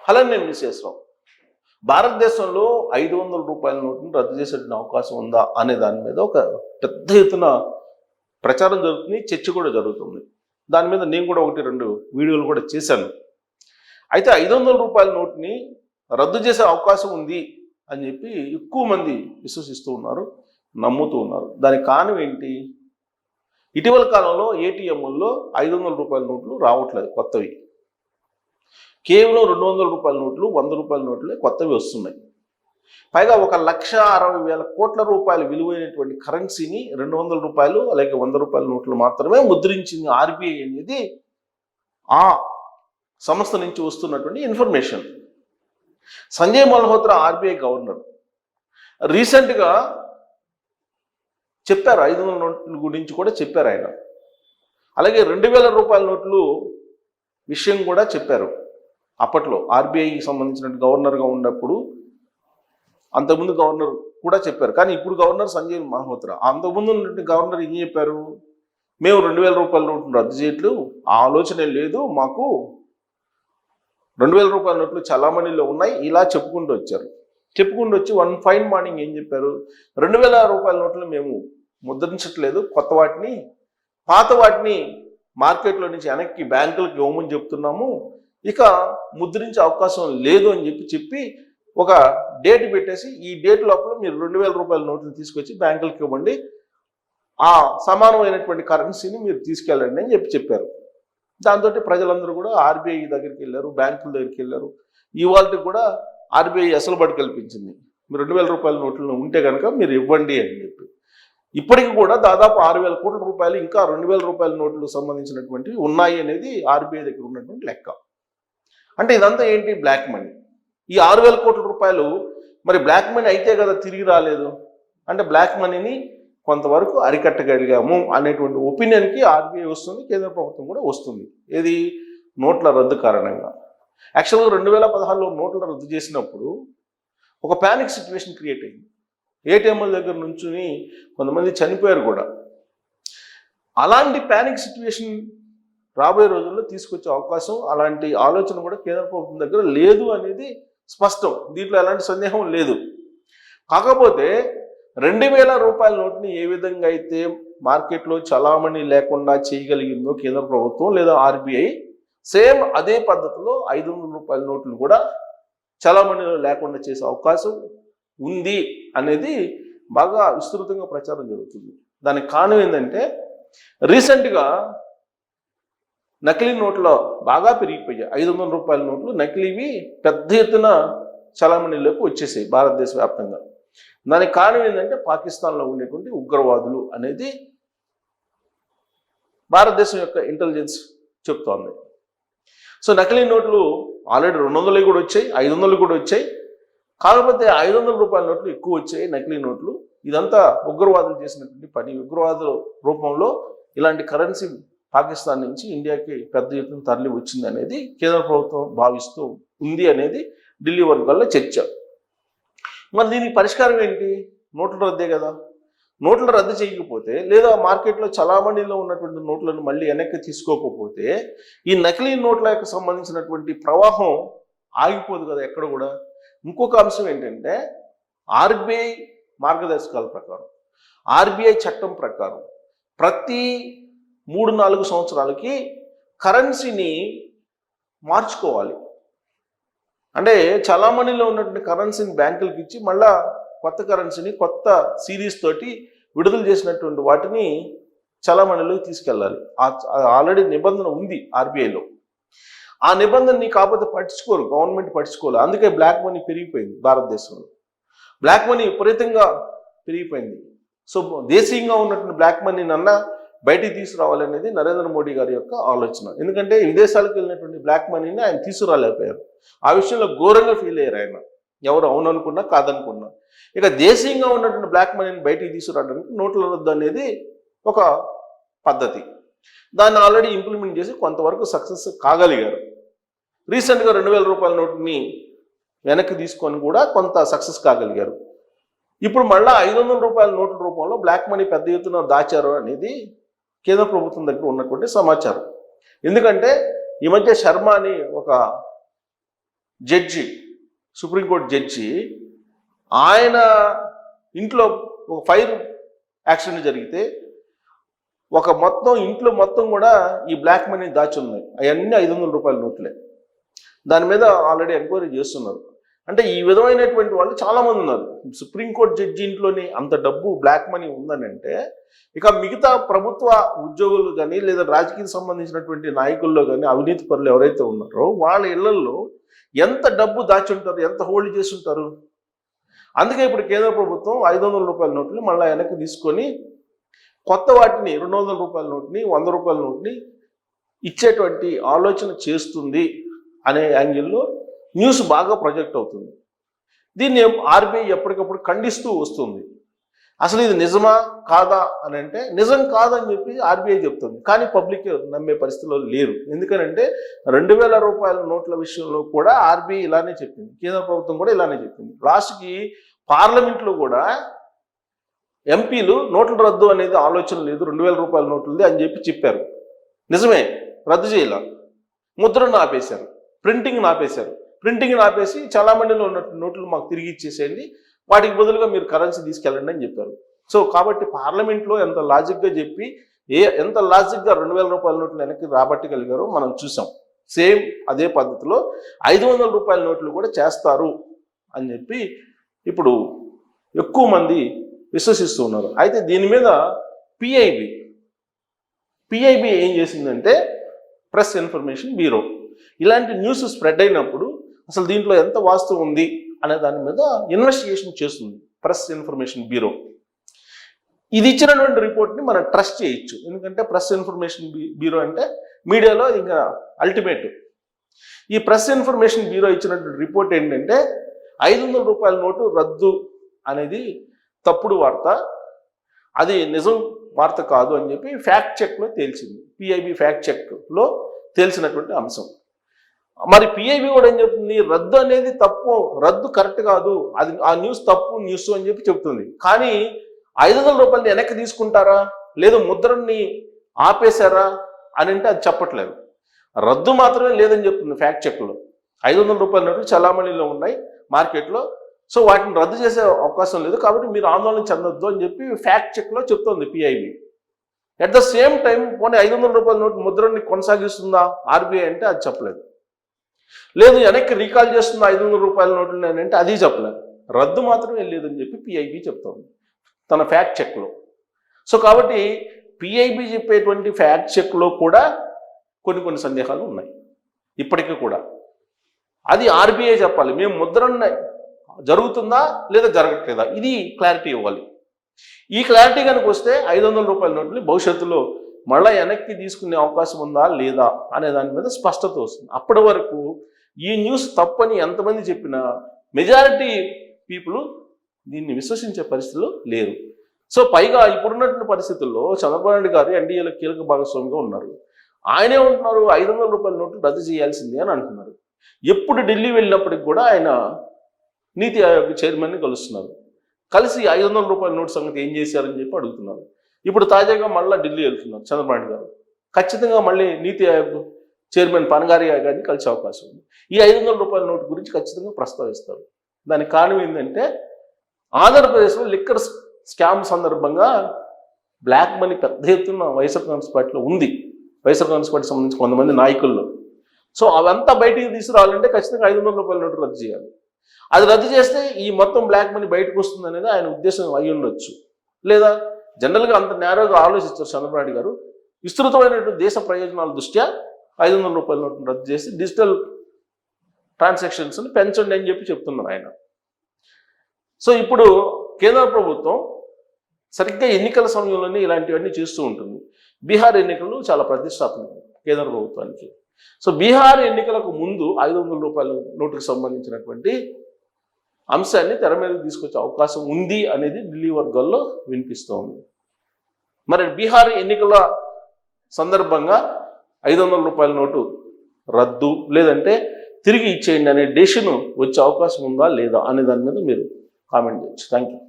Hello, నేను విశ్వేశ్వరరావు. భారతదేశంలో 500 రూపాయల నోటును రద్దు చేసే అవకాశం ఉందా అనే దాని మీద ఒక పెద్ద ఎత్తున ప్రచారం జరుగుతుంది, చర్చ కూడా జరుగుతుంది. దాని మీద నేను కూడా 1-2 వీడియోలు కూడా చేశాను. అయితే 500 రూపాయల నోటుని రద్దు చేసే అవకాశం ఉంది అని చెప్పి ఎక్కువ మంది విశ్వసిస్తూ ఉన్నారు, నమ్ముతూ ఉన్నారు. దానికి కారణం ఏంటి? ఇటీవల కాలంలో ఏటీఎంల్లో 500 రూపాయల నోట్లు రావట్లేదు, కొత్తవి. కేవలం 200 రూపాయల నోట్లు, 100 రూపాయల నోట్లే కొత్తవి వస్తున్నాయి. పైగా 1,60,000 కోట్ల రూపాయల విలువైనటువంటి కరెన్సీని 200 రూపాయలు అలాగే 100 రూపాయల నోట్లు మాత్రమే ముద్రించింది ఆర్బీఐ అనేది ఆ సంస్థ నుంచి వస్తున్నటువంటి information. Sanjay Malhotra RBI governor రీసెంట్గా చెప్పారు, 500 నోట్ల గురించి కూడా చెప్పారు ఆయన. అలాగే 2,000 రూపాయల నోట్లు విషయం కూడా చెప్పారు. అప్పట్లో ఆర్బీఐకి సంబంధించిన గవర్నర్గా ఉన్నప్పుడు, అంతకుముందు గవర్నర్ కూడా చెప్పారు. కానీ ఇప్పుడు గవర్నర్ సంజయ్ మల్హోత్రా. అంతకుముందు ఉన్నటువంటి గవర్నర్ ఏం చెప్పారు? మేము 2,000 రూపాయల నోట్లు రద్దు చేయట్లేదు, ఆ ఆలోచనే లేదు మాకు, 2,000 రూపాయల నోట్లు చలామణిలో ఉన్నాయి, ఇలా చెప్పుకుంటూ వచ్చారు. చెప్పుకుంటూ వచ్చి వన్ ఫైన్ మార్నింగ్ ఏం చెప్పారు? 2,000 రూపాయల నోట్లు మేము ముద్రించట్లేదు, కొత్త వాటిని, పాత వాటిని మార్కెట్లో నుంచి వెనక్కి బ్యాంకులకు ఇవ్వమని చెప్తున్నాము, ఇక ముద్రించే అవకాశం లేదు అని చెప్పి ఒక డేట్ పెట్టేసి, ఈ డేట్ లోపల మీరు 2,000 రూపాయల నోట్లను తీసుకొచ్చి బ్యాంకులకు ఇవ్వండి, ఆ సమానమైనటువంటి కరెన్సీని మీరు తీసుకెళ్ళండి అని చెప్పారు. దాంతో ప్రజలందరూ కూడా ఆర్బీఐ దగ్గరికి వెళ్ళారు, బ్యాంకుల దగ్గరికి వెళ్ళారు. ఇవాళకి కూడా ఆర్బీఐ అసలుబడి కల్పించింది, మీరు 2,000 రూపాయల నోట్లను ఉంటే కనుక మీరు ఇవ్వండి అని చెప్పి. ఇప్పటికి కూడా దాదాపు 6,000 కోట్ల రూపాయలు ఇంకా 2,000 రూపాయల నోట్లకు సంబంధించినటువంటివి ఉన్నాయి అనేది ఆర్బీఐ దగ్గర ఉన్నటువంటి లెక్క. అంటే ఇదంతా ఏంటి? Black money. ఈ 6,000 కోట్ల రూపాయలు మరి బ్లాక్ మనీ అయితే కదా తిరిగి రాలేదు. అంటే బ్లాక్ మనీని కొంతవరకు అరికట్టగలిగాము అనేటువంటి ఒపీనియన్కి ఆర్బీఐ వస్తుంది, కేంద్ర ప్రభుత్వం కూడా వస్తుంది. ఏది? నోట్ల రద్దు కారణంగా. యాక్చువల్గా 2016లో నోట్ల రద్దు చేసినప్పుడు ఒక ప్యానిక్ సిచ్యువేషన్ క్రియేట్ అయింది. ఏటీఎంల దగ్గర నుంచి కొంతమంది చనిపోయారు కూడా. అలాంటి ప్యానిక్ సిచ్యువేషన్ రాబోయే రోజుల్లో తీసుకొచ్చే అవకాశం, అలాంటి ఆలోచన కూడా కేంద్ర ప్రభుత్వం దగ్గర లేదు అనేది స్పష్టం. దీంట్లో ఎలాంటి సందేహం లేదు. కాకపోతే 2,000 రూపాయల నోట్ని ఏ విధంగా అయితే మార్కెట్లో చలామణి లేకుండా చేయగలిగిందో కేంద్ర ప్రభుత్వం లేదా ఆర్బీఐ, సేమ్ అదే పద్ధతిలో 500 రూపాయల నోట్లు కూడా చలామణిలో లేకుండా చేసే అవకాశం ఉంది అనేది బాగా విస్తృతంగా ప్రచారం జరుగుతుంది. దానికి కారణం ఏంటంటే, రీసెంట్గా నకిలీ నోట్లు బాగా పెరిగిపోయాయి. 500 రూపాయల నోట్లు నకిలీవి పెద్ద ఎత్తున చలామణిలోకి వచ్చేసాయి భారతదేశ వ్యాప్తంగా. దానికి కారణం ఏంటంటే, పాకిస్తాన్లో ఉండేటువంటి ఉగ్రవాదులు అనేది భారతదేశం యొక్క ఇంటెలిజెన్స్ చెప్తోంది. సో నకిలీ నోట్లు ఆల్రెడీ 200 కూడా వచ్చాయి, 500 కూడా వచ్చాయి. కాకపోతే 500 రూపాయల నోట్లు ఎక్కువ వచ్చాయి, నకిలీ నోట్లు. ఇదంతా ఉగ్రవాదులు చేసినటువంటి పని. ఉగ్రవాదుల రూపంలో ఇలాంటి కరెన్సీ పాకిస్తాన్ నుంచి ఇండియాకి పెద్ద ఎత్తున తరలి వచ్చింది అనేది కేంద్ర ప్రభుత్వం భావిస్తూ ఉంది అనేది ఢిల్లీ వర్గాల్లో చర్చ. మరి దీనికి పరిష్కారం ఏంటి? నోట్ల రద్దే కదా. నోట్ల రద్దు చేయకపోతే, లేదా మార్కెట్లో చలామణిలో ఉన్నటువంటి నోట్లను మళ్ళీ వెనక్కి తీసుకోకపోతే, ఈ నకిలీ నోట్లకు సంబంధించినటువంటి ప్రవాహం ఆగిపోదు కదా ఎక్కడ కూడా. ఇంకొక అంశం ఏంటంటే, ఆర్బీఐ మార్గదర్శకాల ప్రకారం, ఆర్బీఐ చట్టం ప్రకారం ప్రతి 3-4 సంవత్సరాలకి కరెన్సీని మార్చుకోవాలి. అంటే చలామణిలో ఉన్నటువంటి కరెన్సీని బ్యాంకులకు ఇచ్చి మళ్ళా కొత్త కరెన్సీని కొత్త సిరీస్ తోటి విడుదల చేసినటువంటి వాటిని చలామణిలోకి తీసుకెళ్ళాలి. ఆల్రెడీ నిబంధన ఉంది ఆర్బీఐలో. ఆ నిబంధనని కాకపోతే పట్టించుకోరు, గవర్నమెంట్ పట్టించుకోవాలి. అందుకే బ్లాక్ మనీ పెరిగిపోయింది భారతదేశంలో. బ్లాక్ మనీ విపరీతంగా పెరిగిపోయింది. సో దేశీయంగా ఉన్నటువంటి బ్లాక్ మనీనన్నా బయటికి తీసుకురావాలనేది నరేంద్ర మోడీ గారి యొక్క ఆలోచన. ఎందుకంటే విదేశాలకు వెళ్ళినటువంటి బ్లాక్ మనీని ఆయన తీసుకురాలేకపోయారు. ఆ విషయంలో ఘోరంగా ఫీల్ అయ్యారు ఆయన, ఎవరు అవుననుకున్నా కాదనుకున్నా. ఇక దేశీయంగా ఉన్నటువంటి బ్లాక్ మనీని బయటికి తీసుకురావడానికి నోట్ల రద్దు అనేది ఒక పద్ధతి. దాన్ని ఆల్రెడీ ఇంప్లిమెంట్ చేసి కొంతవరకు సక్సెస్ కాగలిగారు. రీసెంట్గా 2,000 రూపాయల నోటుని వెనక్కి తీసుకొని కూడా కొంత సక్సెస్ కాగలిగారు. ఇప్పుడు మళ్ళీ 500 రూపాయల నోట్ల రూపంలో బ్లాక్ మనీ పెద్ద ఎత్తున దాచారు అనేది కేంద్ర ప్రభుత్వం దగ్గర ఉన్నటువంటి సమాచారం. ఎందుకంటే ఈ మధ్య శర్మ అని ఒక జడ్జి, సుప్రీంకోర్టు జడ్జి, ఆయన ఇంట్లో ఒక ఫైర్ యాక్సిడెంట్ జరిగితే ఒక మొత్తం ఇంట్లో మొత్తం కూడా ఈ బ్లాక్ మనీ దాచి ఉన్నాయి. అవన్నీ 500 రూపాయల నోట్లే. దాని మీద ఆల్రెడీ ఎంక్వైరీ చేస్తున్నారు. అంటే ఈ విధమైనటువంటి వాళ్ళు చాలామంది ఉన్నారు. సుప్రీంకోర్టు జడ్జి ఇంట్లోని అంత డబ్బు బ్లాక్ మనీ ఉందని అంటే ఇక మిగతా ప్రభుత్వ ఉద్యోగులు కానీ లేదా రాజకీయ సంబంధించినటువంటి నాయకుల్లో కానీ అవినీతి పరులు ఎవరైతే ఉన్నారో వాళ్ళ ఇళ్లలో ఎంత డబ్బు దాచి ఉంటారు, ఎంత హోల్డ్ చేసి ఉంటారు. అందుకే ఇప్పుడు కేంద్ర ప్రభుత్వం 500 రూపాయల నోట్ని మళ్ళీ వెనక్కి తీసుకొని కొత్త వాటిని 200 రూపాయల నోట్ని 100 రూపాయల నోట్ని ఇచ్చేటువంటి ఆలోచన చేస్తుంది అనే యాంగిల్లో న్యూస్ బాగా ప్రొజెక్ట్ అవుతుంది. దీన్ని ఆర్బీఐ ఎప్పటికప్పుడు ఖండిస్తూ వస్తుంది. అసలు ఇది నిజమా కాదా అని అంటే నిజం కాదని చెప్పి ఆర్బీఐ చెప్తుంది. కానీ పబ్లిక్ నమ్మే పరిస్థితిలో లేరు. ఎందుకనంటే 2000 రూపాయల నోట్ల విషయంలో కూడా ఆర్బీఐ ఇలానే చెప్పింది, కేంద్ర ప్రభుత్వం కూడా ఇలానే చెప్పింది. లాస్ట్కి పార్లమెంట్లో కూడా ఎంపీలు నోట్ల రద్దు అనేది ఆలోచన లేదు, 2000 రూపాయల నోట్లది అని చెప్పి చెప్పారు. నిజమే, రద్దు చేయాల, ముద్రను ఆపేశారు, ప్రింటింగ్ని ఆపేశారు. ప్రింటింగ్ని ఆపేసి చాలామందిలో ఉన్న నోట్లు మాకు తిరిగి ఇచ్చేసేయండి, వాటికి బదులుగా మీరు కరెన్సీ తీసుకెళ్ళండి అని చెప్పారు. సో కాబట్టి పార్లమెంట్లో ఎంత లాజిక్గా చెప్పి ఎంత లాజిక్గా 2000 రూపాయల నోట్లు వెనక్కి రాబట్టగలిగారో మనం చూసాం. సేమ్ అదే పద్ధతిలో 500 రూపాయల నోట్లు కూడా చేస్తారు అని చెప్పి ఇప్పుడు ఎక్కువ మంది విశ్వసిస్తూ ఉన్నారు. అయితే దీని మీద పిఐబి ఏం చేసిందంటే ప్రెస్ ఇన్ఫర్మేషన్ బ్యూరో ఇలాంటి న్యూస్ స్ప్రెడ్ అయినప్పుడు అసలు దీంట్లో ఎంత వాస్తవం ఉంది అనే దాని మీద ఇన్వెస్టిగేషన్ చేస్తుంది ప్రెస్ ఇన్ఫర్మేషన్ బ్యూరో. ఇది ఇచ్చినటువంటి రిపోర్ట్ని మనం ట్రస్ట్ చేయొచ్చు. ఎందుకంటే ప్రెస్ ఇన్ఫర్మేషన్ బ్యూరో అంటే మీడియాలో ఇంకా అల్టిమేట్. ఈ ప్రెస్ ఇన్ఫర్మేషన్ బ్యూరో ఇచ్చినటువంటి రిపోర్ట్ ఏంటంటే 500 రూపాయల నోటు రద్దు అనేది తప్పుడు వార్త, అది నిజం వార్త కాదు అని చెప్పి ఫ్యాక్ట్ చెక్లో తేల్చింది. పిఐబి ఫ్యాక్ట్ చెక్లో తేల్చినటువంటి అంశం. మరి పిఐబి కూడా ఏం చెప్తుంది, రద్దు అనేది తప్పు, రద్దు కరెక్ట్ కాదు, అది ఆ న్యూస్ తప్పు న్యూస్ అని చెప్పి చెప్తుంది. కానీ 500 రూపాయలు వెనక్కి తీసుకుంటారా లేదు ముద్రని ఆపేశారా అని అంటే అది చెప్పట్లేదు. రద్దు మాత్రమే లేదని చెప్తుంది ఫ్యాక్ట్ చెక్లో. 500 రూపాయల నోట్లు చలామణిలో ఉన్నాయి మార్కెట్లో, సో వాటిని రద్దు చేసే అవకాశం లేదు, కాబట్టి మీరు ఆందోళన చెందొద్దు అని చెప్పి ఫ్యాక్ట్ చెక్లో చెప్తోంది PIB. At the same time పోనీ 500 రూపాయల నోటు ముద్రని కొనసాగిస్తుందా ఆర్బీఐ అంటే అది చెప్పలేదు. లేదు వెనక్కి రీకాల్ చేస్తుందా 500 రూపాయల నోట్లు అని అంటే అది చెప్పలేదు. రద్దు మాత్రమే లేదని చెప్పి పిఐబి చెప్తోంది తన ఫ్యాక్ట్ చెక్లో. సో కాబట్టి పిఐబి చెప్పేటువంటి ఫ్యాక్ట్ చెక్లో కూడా కొన్ని సందేహాలు ఉన్నాయి ఇప్పటికీ కూడా. అది ఆర్బీఐ చెప్పాలి, మేము ముద్రని జరుగుతుందా లేదా జరగట్లేదా, ఇది క్లారిటీ ఇవ్వాలి. ఈ క్లారిటీ కనుక వస్తే 500 రూపాయల నోట్ని భవిష్యత్తులో మళ్ళీ వెనక్కి తీసుకునే అవకాశం ఉందా లేదా అనే దాని మీద స్పష్టత వస్తుంది. అప్పటి వరకు ఈ న్యూస్ తప్పని ఎంతమంది చెప్పినా మెజారిటీ పీపుల్ దీన్ని విశ్వసించే పరిస్థితుల్లో లేరు. సో పైగా ఇప్పుడున్నటువంటి పరిస్థితుల్లో చంద్రబాబు నాయుడు గారు ఎన్డీఏలో కీలక భాగస్వామిగా ఉన్నారు. ఆయనే ఉంటున్నారు 500 రూపాయల నోట్లు రద్దు చేయాల్సిందే అని అంటున్నారు. ఎప్పుడు ఢిల్లీ వెళ్ళినప్పటికి కూడా ఆయన నీతి ఆయోగ్ చైర్మన్ని కలుస్తున్నారు. కలిసి 500 రూపాయల నోటు సంగతి ఏం చేశారని చెప్పి అడుగుతున్నారు. ఇప్పుడు తాజాగా మళ్ళీ ఢిల్లీ వెళ్తున్నారు చంద్రబాబు నాయుడు గారు. ఖచ్చితంగా మళ్ళీ నీతి ఆయోగ్ చైర్మన్ పనగారియా గారిని కలిసే అవకాశం ఉంది. ఈ 500 రూపాయల నోటు గురించి ఖచ్చితంగా ప్రస్తావిస్తారు. దానికి కారణం ఏంటంటే ఆంధ్రప్రదేశ్లో లిక్కర్ స్కామ్ సందర్భంగా బ్లాక్ మనీ పెద్ద ఎత్తున వైఎస్ఆర్ కాంగ్రెస్ పార్టీలో ఉంది, వైఎస్ఆర్ కాంగ్రెస్ పార్టీకి సంబంధించి కొంతమంది నాయకుల్లో. సో అవంతా బయటికి తీసుకురావాలంటే ఖచ్చితంగా 500 రూపాయల నోటు రద్దు చేయాలి. అది రద్దు చేస్తే ఈ మొత్తం బ్లాక్ మనీ బయటకు వస్తుంది అనేది ఆయన ఉద్దేశం అయి ఉండొచ్చు. లేదా జనరల్గా అంత నేరోగా ఆలోచించారు చంద్రబాబు నాయుడు గారు. విస్తృతమైనటువంటి దేశ ప్రయోజనాల దృష్ట్యా 500 రూపాయల నోటును రద్దు చేసి డిజిటల్ ట్రాన్సాక్షన్స్ని పెంచండి అని చెప్పి చెప్తున్నారు ఆయన. సో ఇప్పుడు కేంద్ర ప్రభుత్వం సరిగ్గా ఎన్నికల సమయంలోనే ఇలాంటివన్నీ చేస్తూ ఉంటుంది. బీహార్ ఎన్నికలు చాలా ప్రతిష్టాత్మకం కేంద్ర ప్రభుత్వానికి. సో బీహార్ ఎన్నికలకు ముందు 500 రూపాయల నోటుకు సంబంధించినటువంటి అంశాన్ని తెర మీదకి తీసుకొచ్చే అవకాశం ఉంది అనేది ఢిల్లీ వర్గాల్లో వినిపిస్తోంది. మరి బీహార్ ఎన్నికల సందర్భంగా 500 రూపాయల నోటు రద్దు లేదంటే తిరిగి ఇచ్చేయండి అనే డెసిషన్ వచ్చే అవకాశం ఉందా లేదా అనే దాని మీద మీరు కామెంట్ చేయొచ్చు. Thank you.